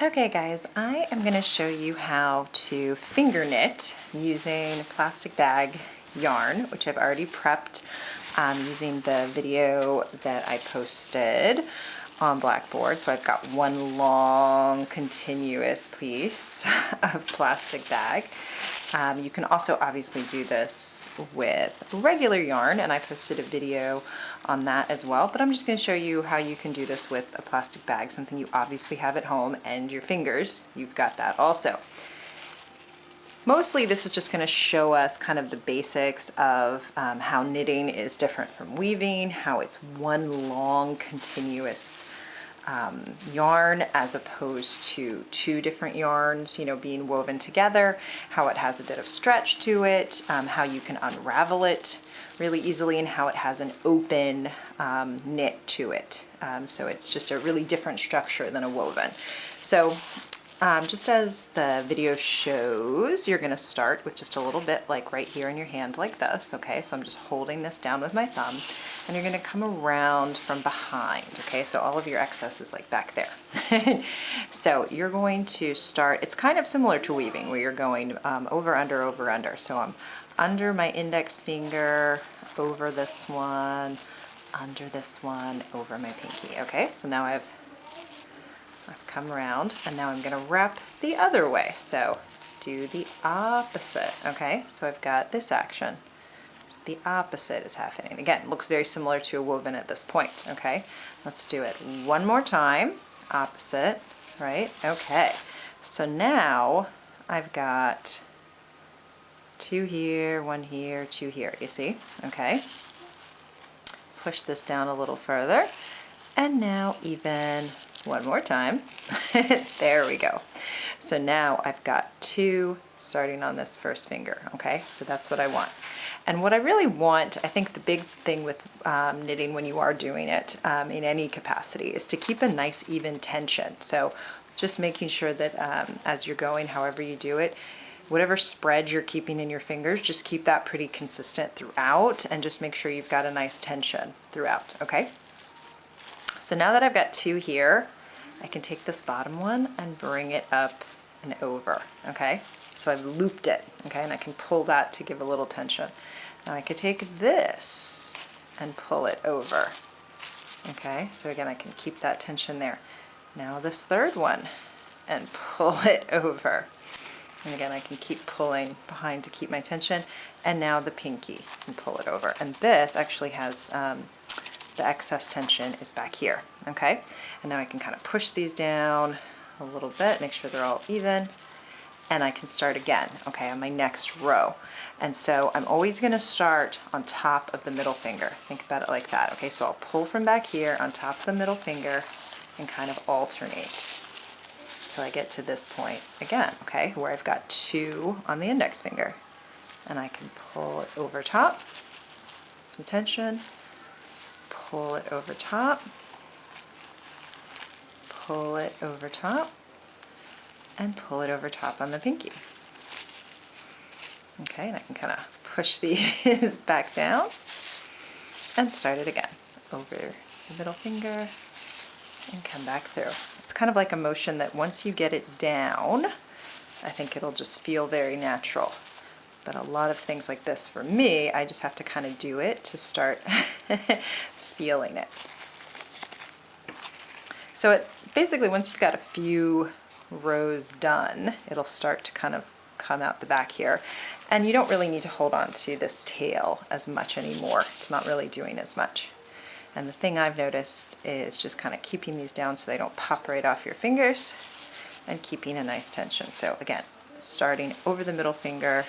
Okay guys, I am going to show you how to finger knit using plastic bag yarn, which I've already prepped using the video that I posted on Blackboard. So I've got one long continuous piece of plastic bag. You can also obviously do this with regular yarn, and I posted a video on that as well, but I'm just going to show you how you can do this with a plastic bag, something you obviously have at home, and your fingers, you've got that also. Mostly this is just going to show us kind of the basics of how knitting is different from weaving, how it's one long continuous yarn as opposed to two different yarns, being woven together, how it has a bit of stretch to it, how you can unravel it really easily, and how it has an open knit to it. So it's just a really different structure than a woven. So just as the video shows, you're going to start with just a little bit like right here in your hand like this, okay? So I'm just holding this down with my thumb, and you're going to come around from behind, okay? So all of your excess is like back there. So you're going to start, it's kind of similar to weaving where you're going over, under, over, under. So I'm under my index finger, over this one, under this one, over my pinky, okay? So now I've come around, and now I'm going to wrap the other way. So do the opposite, okay? So I've got this action. The opposite is happening. Again, it looks very similar to a woven at this point, okay? Let's do it one more time. Opposite, right? Okay. So now I've got two here, one here, two here, you see? Okay. Push this down a little further. And now even one more time. There we go. So now I've got two starting on this first finger, okay? So that's what I want. And what I really want, I think the big thing with knitting when you are doing it in any capacity is to keep a nice even tension. So just making sure that as you're going, however you do it, whatever spread you're keeping in your fingers, just keep that pretty consistent throughout, and just make sure you've got a nice tension throughout, okay? So now that I've got two here, I can take this bottom one and bring it up and over, okay? So I've looped it, okay? And I can pull that to give a little tension. Now I could take this and pull it over, okay? So again, I can keep that tension there. Now this third one and pull it over. And again, I can keep pulling behind to keep my tension. And now the pinky and pull it over. And this actually has the excess tension is back here, okay? And now I can kind of push these down a little bit, make sure they're all even, and I can start again, okay, on my next row. And so I'm always going to start on top of the middle finger. Think about it like that, okay? So I'll pull from back here on top of the middle finger and kind of alternate till I get to this point again, okay, where I've got two on the index finger. And I can pull it over top, some tension, pull it over top, pull it over top, and pull it over top on the pinky. Okay, and I can kind of push these back down and start it again. Over the middle finger and come back through. It's kind of like a motion that once you get it down, I think it'll just feel very natural. But a lot of things like this, for me, I just have to kind of do it to start feeling it. So it basically, once you've got a few rows done, it'll start to kind of come out the back here. And you don't really need to hold on to this tail as much anymore. It's not really doing as much. And the thing I've noticed is just kind of keeping these down so they don't pop right off your fingers, and keeping a nice tension. So again, starting over the middle finger,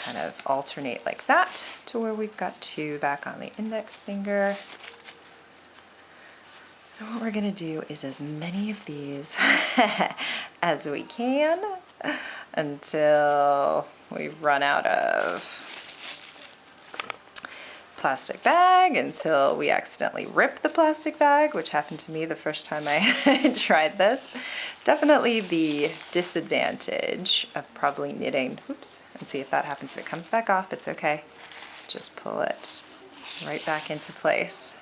kind of alternate like that to where we've got two back on the index finger. So what we're going to do is as many of these as we can until we run out of plastic bag, until we accidentally rip the plastic bag, which happened to me the first time I tried this. Definitely the disadvantage of probably knitting, oops, and see if that happens. If it comes back off, it's okay. Just pull it right back into place.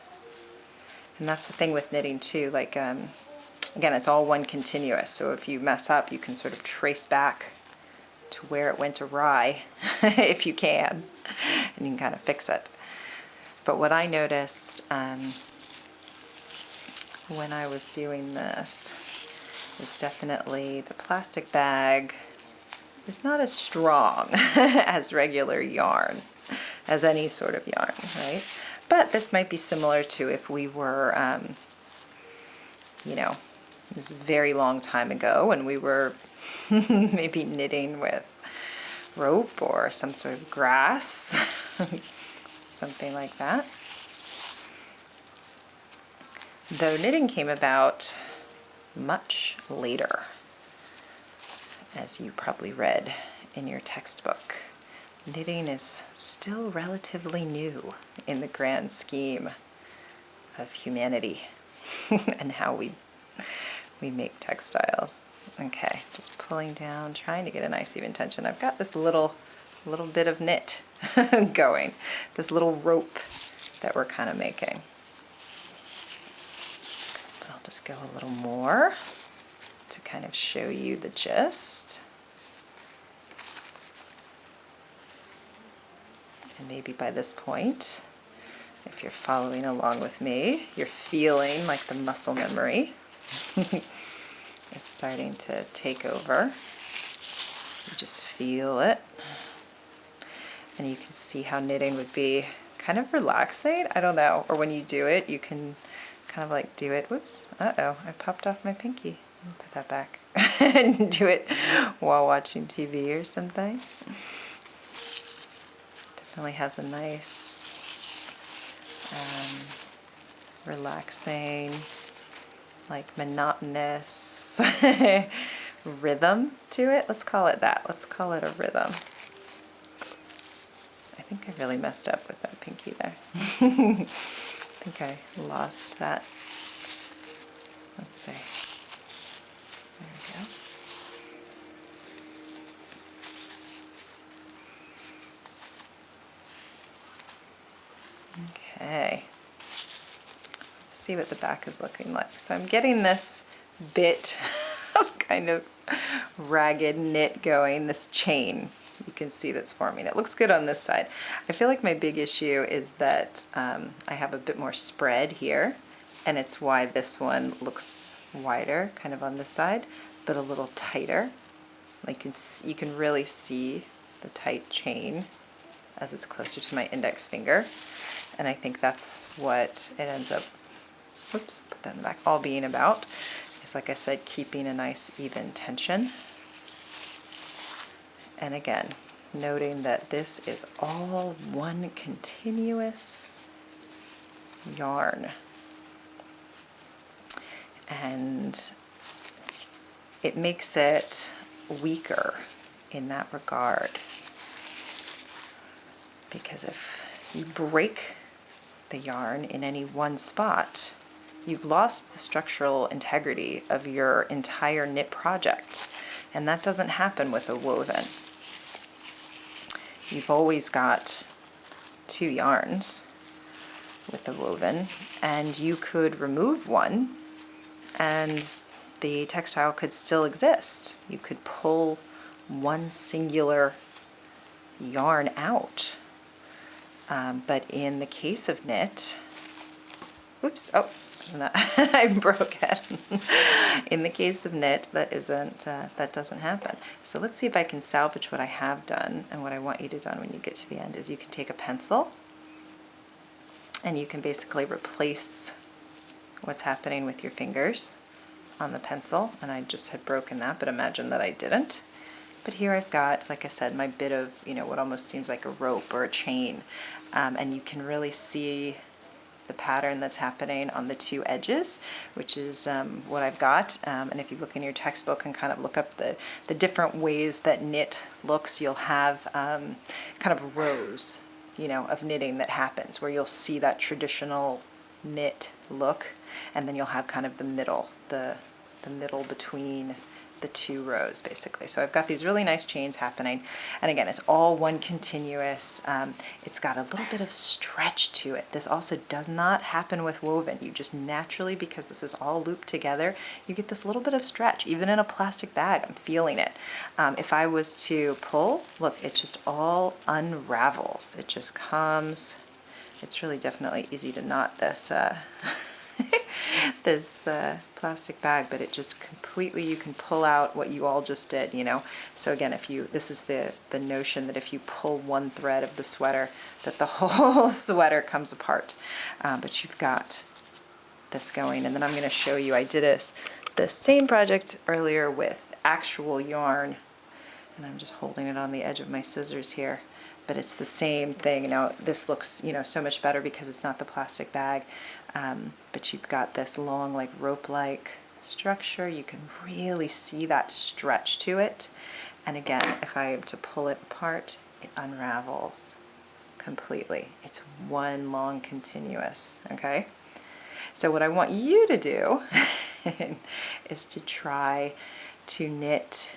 And that's the thing with knitting too, like again, it's all one continuous. So if you mess up, you can sort of trace back to where it went awry, if you can, and you can kind of fix it. But what I noticed when I was doing this is definitely the plastic bag is not as strong as regular yarn, as any sort of yarn, right? But this might be similar to if we were, you know, it was a very long time ago and we were maybe knitting with rope or some sort of grass, something like that. Though knitting came about much later, as you probably read in your textbook. Knitting is still relatively new in the grand scheme of humanity and how we make textiles. Okay, just pulling down, trying to get a nice even tension. I've got this little bit of knit going, this little rope that we're kind of making. But I'll just go a little more to kind of show you the gist. And maybe by this point, if you're following along with me, you're feeling like the muscle memory is starting to take over. You just feel it. And you can see how knitting would be kind of relaxing. I don't know. Or when you do it, you can kind of like do it. Whoops. Uh-oh, I popped off my pinky. Let me put that back. And do it while watching TV or something. Definitely has a nice, relaxing, like monotonous rhythm to it. Let's call it that. Let's call it a rhythm. I think I really messed up with that pinky there. I think I lost that. Let's see. There we go. Okay, let's see what the back is looking like. So I'm getting this bit of kind of ragged knit going, this chain you can see that's forming. It looks good on this side. I feel like my big issue is that I have a bit more spread here, and it's why this one looks wider kind of on this side, but a little tighter. Like you can really see the tight chain as it's closer to my index finger. And I think that's what it ends up, whoops, put that in the back, all being about, is like I said, keeping a nice even tension. And again, noting that this is all one continuous yarn. And it makes it weaker in that regard. Because if you break the yarn in any one spot, you've lost the structural integrity of your entire knit project. And that doesn't happen with a woven. You've always got two yarns with a woven, and you could remove one and the textile could still exist. You could pull one singular yarn out. But in the case of knit, whoops, oh, I broke it. In the case of knit, that doesn't happen. So let's see if I can salvage what I have done. And what I want you to do when you get to the end is you can take a pencil and you can basically replace what's happening with your fingers on the pencil. And I just had broken that, but imagine that I didn't. But here I've got, like I said, my bit of, what almost seems like a rope or a chain. And you can really see the pattern that's happening on the two edges, which is what I've got. And if you look in your textbook and kind of look up the different ways that knit looks, you'll have kind of rows, of knitting that happens, where you'll see that traditional knit look, and then you'll have kind of the middle, the middle between the 2 rows basically. So I've got these really nice chains happening, and again, it's all one continuous. It's got a little bit of stretch to it. This also does not happen with woven. You just naturally, because this is all looped together, you get this little bit of stretch. Even in a plastic bag, I'm feeling it. If I was to pull, look, it just all unravels. It just comes. It's really definitely easy to knot this this plastic bag, but it just completely, you can pull out what you all just did, you know. So again, if you, this is the notion that if you pull one thread of the sweater, that the whole sweater comes apart. But you've got this going, and then I'm going to show you, I did the same project earlier with actual yarn, and I'm just holding it on the edge of my scissors here. But it's the same thing. Now this looks, you know, so much better because it's not the plastic bag, but you've got this long, like rope-like structure. You can really see that stretch to it. And again, if I am to pull it apart, it unravels completely. It's one long continuous, okay? So what I want you to do is to try to knit,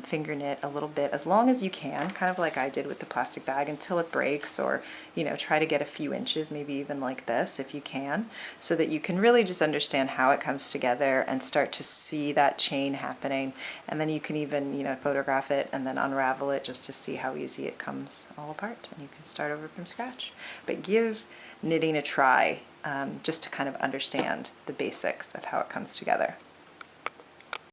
finger knit a little bit, as long as you can, kind of like I did with the plastic bag, until it breaks, or, you know, try to get a few inches, maybe even like this if you can, so that you can really just understand how it comes together and start to see that chain happening. And then you can even, you know, photograph it and then unravel it just to see how easy it comes all apart, and you can start over from scratch. But give knitting a try, just to kind of understand the basics of how it comes together.